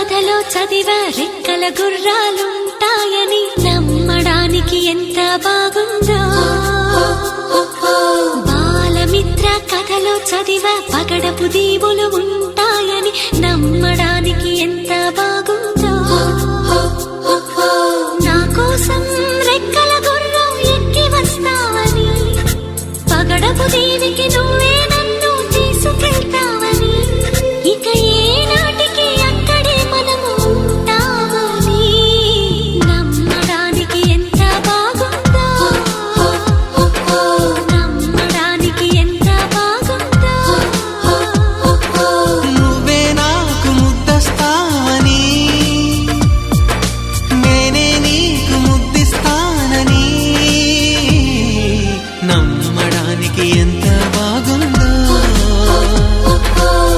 కథలో చదివా రెక్కల గుర్రాలుంటాయని నమ్మడానికి ఎంత బాగుందో బాలమిత్ర కథలో చదివా పగడపు దీవులు ఉంటాయని